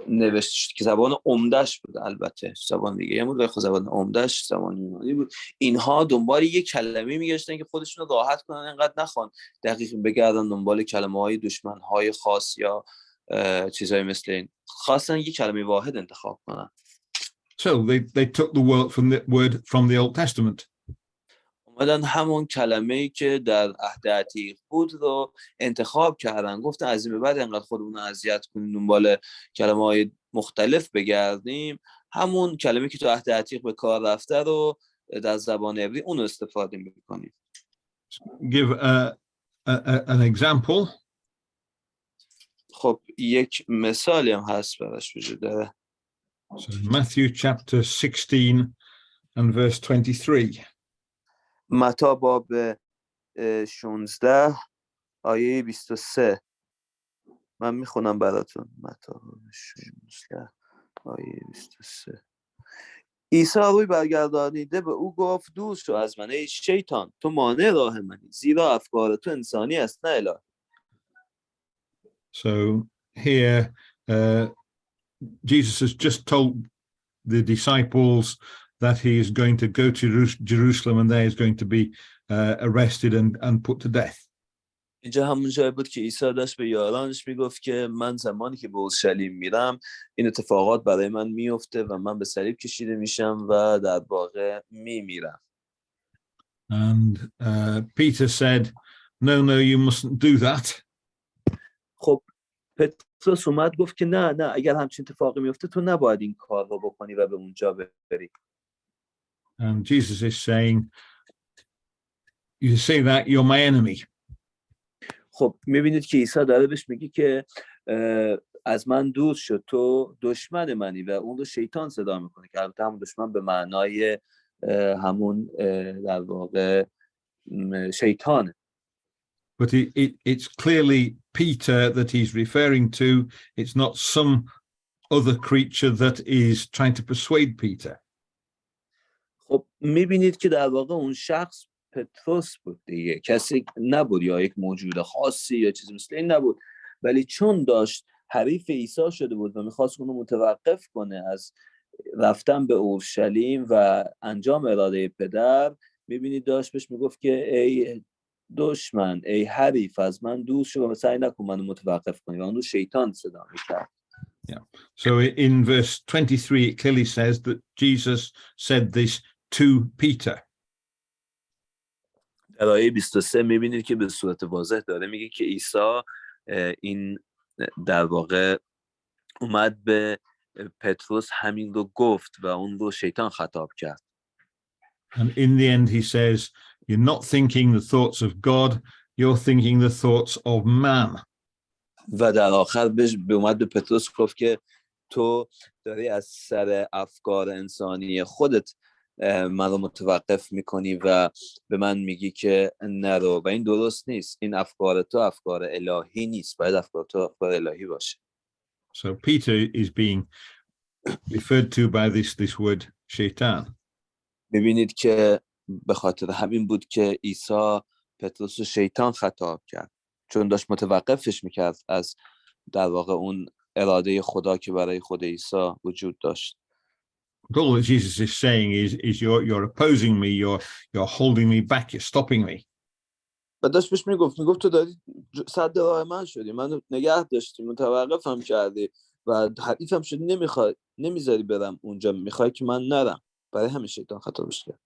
نوشته شد که زبان عمده‌اش بود. البته زبان دیگه هم بود، خب زبان عمده‌اش زبان یونانی بود. اینها دنبال یک کلمه میگشتن که خودشون رو راحت کنن، اینقدر نخوان دقیق بگردن دنبال کلمه‌های دشمن‌های خاص یا چیزای مثل این، خواستن یک کلمه واحد انتخاب کنن. So they took the word from the Old Testament. اومدن همون کلمه‌ای که در عهد عتیق بود رو انتخاب کردن، گفتن از این به بعد انقدر خودمون رو اذیت کنیم دنبال کلمه‌های مختلف بگردیم، همون کلمه‌ای که تو عهد عتیق به کار رفته رو در زبان عبری اون رو استفاده می‌کنیم. Give an example. خب یک مثالی هم هست براش وجود داره. So Matthew chapter 16 and verse 23. متی باب 16 آیه 23. من میخونم براتون. متی باب 16 آیه 23. عیسی روی برگردانیده به او گفت دور شو از من ای شیطان، تو مانع راه منی، زیرا افکار تو انسانی است نه الهی. So here Jesus has just told the disciples that he is going to go to Jerusalem and there is going to be arrested and put to death. اینجا همون جایی بود که عیسی داشت به یارانش میگفت که من زمانی که به اورشلیم میرم این اتفاقات برای من میفته و من به صلیب کشیده میشم و در واقع میمیرم. And Peter said, no, you mustn't do that. خب پتروس اومد گفت که نه اگر همچین اتفاقی میفته تو نباید این کار رو بکنی و به اونجا بری. And Jesus is saying, you say that you're my enemy. خب میبینید که عیسی داره بهش میگه که از من دور شو، تو دشمن منی، و اون رو شیطان صدا میکنه که البته هم دشمن به معنای همون در واقع شیطانه. But it's clearly Peter that he's referring to. It's not some other creature that is trying to persuade Peter. خب میبینید که در واقع اون شخص پتروس بود دیگه، کسی نبود یا یک موجود خاصی یا چیزی مثل این نبود، ولی چون داشت حریف عیسی شده بود و میخواست اونو متوقف کنه از رفتن به اورشلیم و انجام اراده پدر، میبینید داشت بهش میگفت که ای دشمن، ای حریف، از من دور شو و سعی نکن منو متوقف کنی. و اون رو شیطان صدا میکرد. Yeah. So in verse 23 it clearly says that Jesus said this to Peter. در آیه 23 میبینید که به صورت واضح داره میگه که عیسی این در واقع اومد به پتروس همین رو گفت و اون رو شیطان خطاب کرد. And in the end he says, you're not thinking the thoughts of God, you're thinking the thoughts of man. و در آخر به اومد به پتروس گفت که تو داری از سر افکار انسانی خودت من رو متوقف میکنی و به من میگی که نرو، و این درست نیست. این افکار تو افکار الهی نیست، باید افکار تو افکار الهی باشه. So Peter is being referred to by this word shaitan. میبینید که به خاطر همین بود که عیسی پتروس رو شیطان خطاب کرد، چون داشت متوقفش میکرد از در واقع اون اراده خدا که برای خود عیسی وجود داشت. But all that Jesus is saying is you're opposing me, you're holding me back, you're stopping me. و داشت بهش میگفت تو داری صد راه من شدی، منو نگه داشتی، متوقفم کردی و حریفم شدی، نمیذاری برم اونجا، میخوای که من نرم. برای همین شیطان خطابش کرد.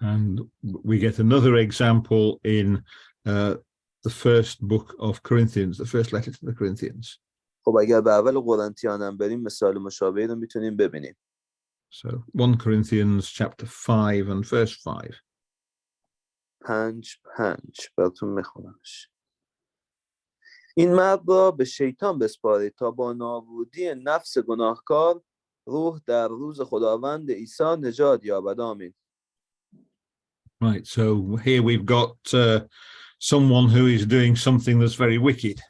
And we get another example in the first book of Corinthians, the first letter to the Corinthians. خب اگر به اول قرنتیانم بریم مثال مشابهی رو میتونیم ببینیم. So 1 Corinthians chapter 5 and verse 5. 5 براتون میخونمش. این مرد را به شیطان بسپارید تا با نابودی نفس گناهکار روح در روز خداوند عیسی نجات یابد. آمین. Right, so here we've got someone who is doing something that's very wicked.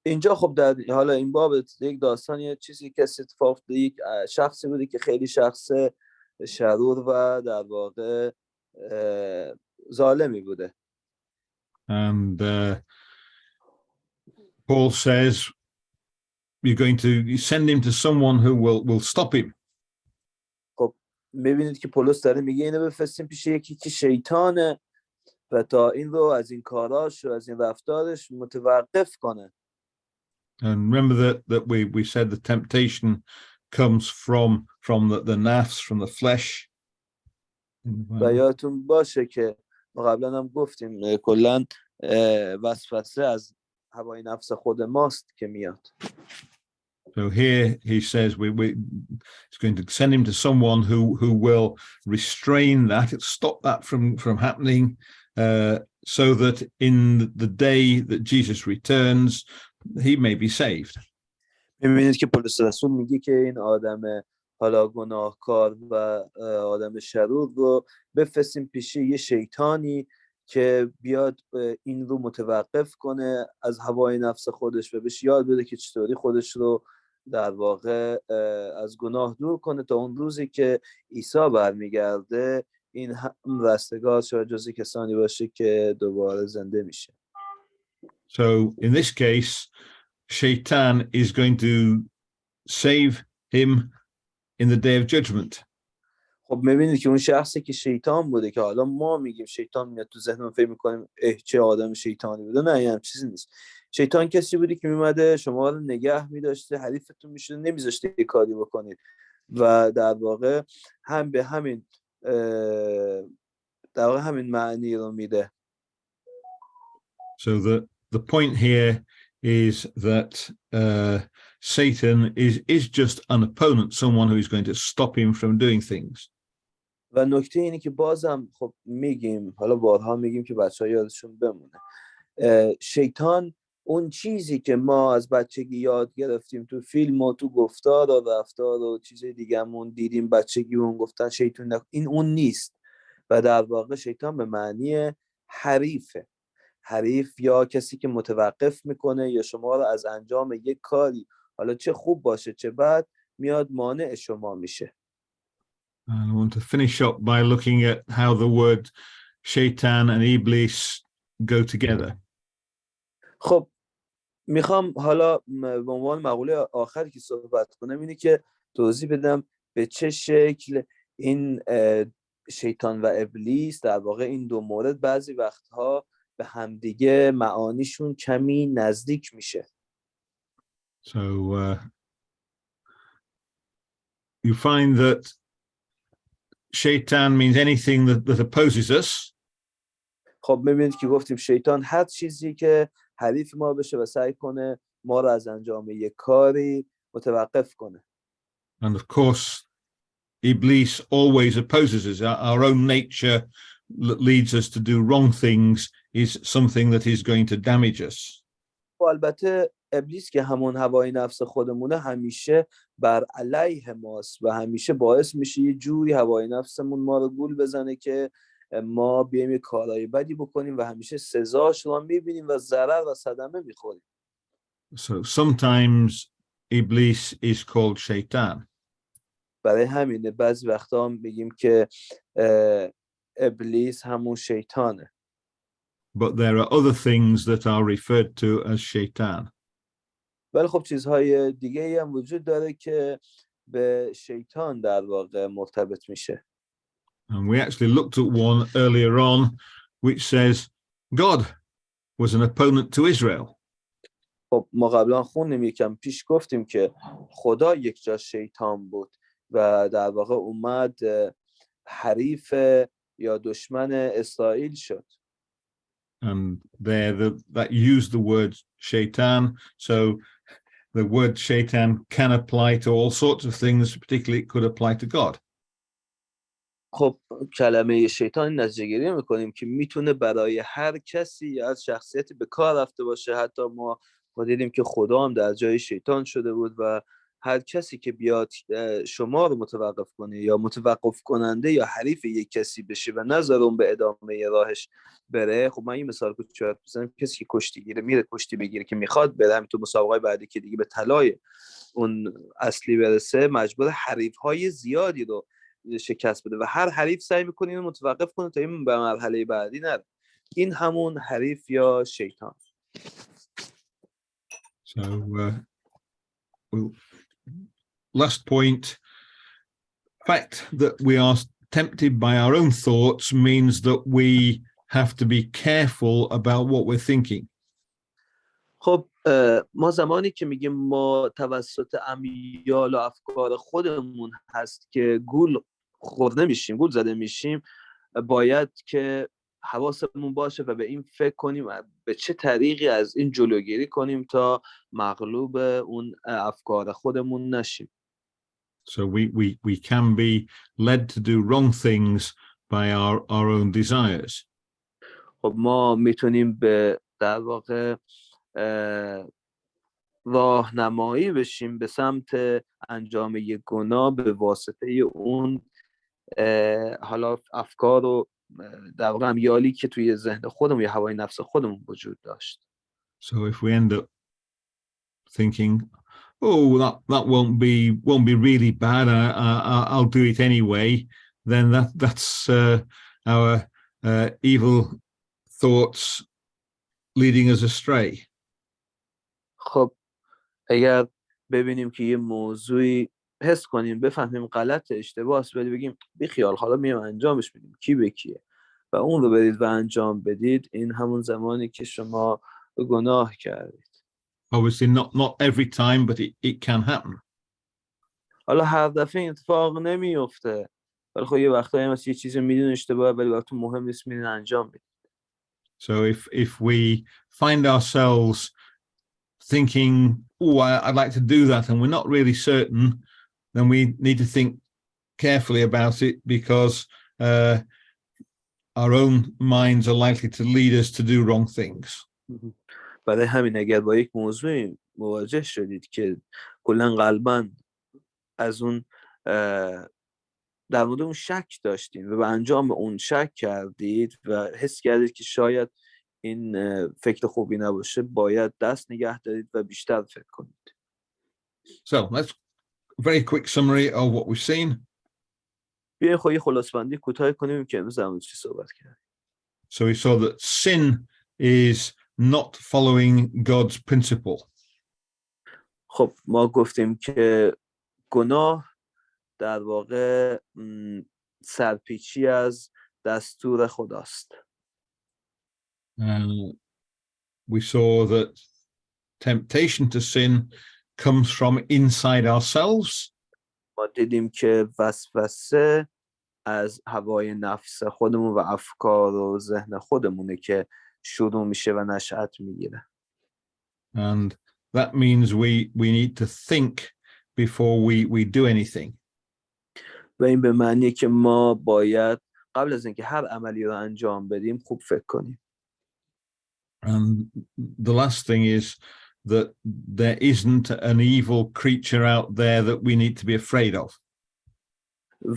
اینجا خب در حالا این باب یک داستانی چیزی که اتفاق افتاد، یک شخصی بوده که خیلی شخص شرور و در واقع ظالمی بوده. And Paul says you're going to send him to someone who will stop him. خب میبینید که پولس داره میگه اینو بفرستیم پیش یکی که شیطانه و تا این رو از این کاراش و از این رفتارش متوقف کنه. And remember that we said the temptation comes from the nafs, from the flesh. و یادتون باشه که ما قبلا هم گفتیم کلا وسوسه از هوای نفس خود ماست که میاد. So here he says it's going to send him to someone who will restrain that, stop that from happening, so that in the day that Jesus returns, he may be saved. می‌بینید که پولس رسول میگه که این آدم حالا گناهکار و آدم شرور رو بفرستیم پیش یه شیطانی که بیاد این رو متوقف کنه از هوای نفس خودش و بهش یاد بده که چطوری خودش رو در واقع از گناه دور کنه تا اون روزی که عیسی برمیگرده این هم رستگار شاید جزی کسانی باشه که دوباره زنده میشه. So in this case, Shaitan is going to save him in the day of judgment. خب میبینید که اون شخصی که شیطان بوده که حالا ما میگیم شیطان میاد تو ذهنمون فکر میکنیم چه آدم شیطانی بوده، نه این هم چیزی نیست. شیطان کسی بوده که میمده شما رو نگه میداشته، حریفتون میشده، نمیذاشته یه کاری بکنید و در واقع هم به همین در واقع همین معنی رو میده. So the point here is that Satan is just an opponent, someone who is going to stop him from doing things. و نکته اینه که بازم خب میگیم، حالا بارها میگیم که بچه‌ها یادشون بمونه، شیطان اون چیزی که ما از بچگی یاد گرفتیم تو فیلم و تو گفتار و رفتار و چیز دیگه‌مون دیدیم بچگی اون گفتن شیطان این اون نیست و در واقع شیطان به معنی حریفه. حریف یا کسی که متوقف میکنه یا شما رو از انجام یک کاری، حالا چه خوب باشه چه بد، میاد مانع شما میشه. And I want to finish up by looking at how the word shaitan and iblis go together. خب میخوام حالا به عنوان مقوله آخری که صحبت کنم اینه که توضیح بدم به چه شکل این شیطان و ابلیس در واقع این دو مورد بعضی وقتها به همدیگه معانیشون کمی نزدیک میشه. So you find that shaitan means anything that opposes us. خب میبینید که گفتیم شیطان هر چیزی که حریف ما بشه و سعی کنه ما رو از انجام یک کاری متوقف کنه. And of course, iblis always opposes us. Our own nature that leads us to do wrong things is something that is going to damage us. و البته ابلیس که همون هوای نفس خودمونه همیشه بر علیه ماست و همیشه باعث میشه یه جوری هوای نفسمون ما رو گول بزنه که ما بیایم یه کارهای بدی بکنیم و همیشه سزاش رو میبینیم و ضرر و صدمه میخوریم. So sometimes iblis is called shaitan. برای همینه بعضی وقتا هم بگیم که ابلیس همون شیطانه. But there are other things that are referred to as shaitan. ولی خب چیزهای دیگه ای هم وجود داره که به شیطان در واقع مرتبط میشه. And we actually looked at one earlier on which says God was an opponent to Israel. خب ما قبلا خوندیم یکم پیش گفتیم که خدا یک جا شیطان بود و در واقع اومد حریف یا دشمن اسرائیل شد. And there that used the word shaitan. So the word shaitan can apply to all sorts of things, particularly it could apply to God. خب کلمه شیطان نتیجه گیری میکنیم که میتونه برای هر کسی از شخصیتی به کار رفته باشه. حتی ما دیدیم که خدا هم در جای شیطان شده بود و هر کسی که بیاد شما رو متوقف کنه یا متوقف کننده یا حریف یک کسی بشه و نذاره اون به ادامه راهش بره. خب من این مثال کوچیک بزنم، کسی که کشتی گیره میره کشتی بگیره که میخواد بره تو مسابقه بعدی که دیگه به طلای اون اصلی برسه مجبور حریف‌های زیادی رو شکست بده و هر حریف سعی میکنه اینو متوقف کنه تا این به مرحله بعدی نره. این همون حریف یا شیطان. So last point, fact that we are tempted by our own thoughts means that we have to be careful about what we're thinking. خب ما زمانی که میگیم ما توسط امیال و افکار خودمون هست که گول خورده میشیم، گول زده میشیم، باید که حواسمون باشه و به این فکر کنیم به چه طریقی از این جلوگیری کنیم تا مغلوب اون افکار خودمون نشیم. So we can be led to do wrong things by our own desires. خب ما میتونیم به در واقع راهنمایی بشیم به سمت انجام یک گناه به واسطه اون حالا افکار و در واقع امیالی که توی ذهن خودمون یا هوای نفس خودمون وجود داشت. So if we end up thinking, oh, that won't be really bad, I'll do it anyway, then that's our evil thoughts leading us astray. خب اگر ببینیم که یه موضوعی حس کنیم بفهمیم غلط اشتباه است ولی بگیم بیخیال حالا میام انجامش بدیم کی به کیه و اون رو برید و انجام بدید، این همون زمانی که شما گناه کردید. Obviously not every time, but it can happen. حالا هر دفعه این اتفاق نمیفته ولی خب یه وقتایی هم یه چیزی میدون اشتباه ولی براتون مهم نیست میدون انجام بدید. So if we find ourselves thinking, oh, I'd like to do that, and we're not really certain, then we need to think carefully about it because our own minds are likely to lead us to do wrong things. برای همین اگر با یک موضوع مواجه شدید که کلا قلباً از اون در مورد اون شک داشتین و به انجام اون شک کردید و حس کردید که شاید این فکر خوبی نباشه، باید دست نگه دارید و بیشتر فکر کنید. So let's very quick summary of what we've seen. بیاین خب یه خلاصه‌بندی کوتاه کنیم که امروز در مورد چی صحبت کردیم. So we saw that sin is not following God's principle. خب ما گفتیم که گناه در واقع سرپیچی از دستور خداست. We saw that temptation to sin comes from inside ourselves. ما دیدیم که وسوسه از هوای نفس خودمون و افکار و ذهن خودمونه که شروع میشه و نشأت میگیره. And that means we need to think before we do anything. و این به معنیه که ما باید قبل از اینکه هر عملی رو انجام بدیم خوب فکر کنیم. And the last thing is that there isn't an evil creature out there that we need to be afraid of.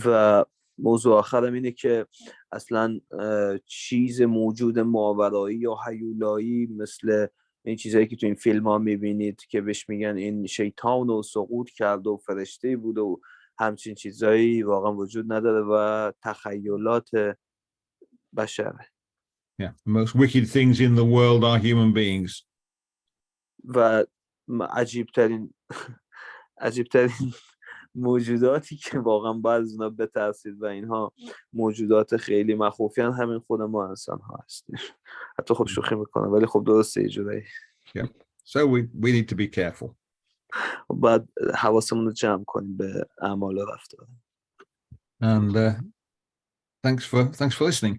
و موضوع آخرم اینه که اصلا چیز موجود ماورایی یا هیولایی مثل این چیزایی که تو این فیلم ها میبینید که بهش میگن این شیطان و سقوط کرد و فرشته بود و همچین چیزایی واقعا وجود نداره و تخیلات بشره. Yeah, the most wicked things in the world are human beings. و عجیبترین موجوداتی که واقعا باید از اونا بترسید و اینها موجودات خیلی مخوفی هستند، همین خود ما انسان ها هستیم. حتی خب شوخی میکنم ولی خب درسته یه جورایی. Yeah. So we need to be careful. باید حواسمون رو جمع کنیم به اعمال و رفتار. And thanks for listening.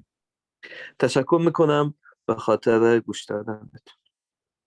تشکر میکنم به خاطر گوش دادنت.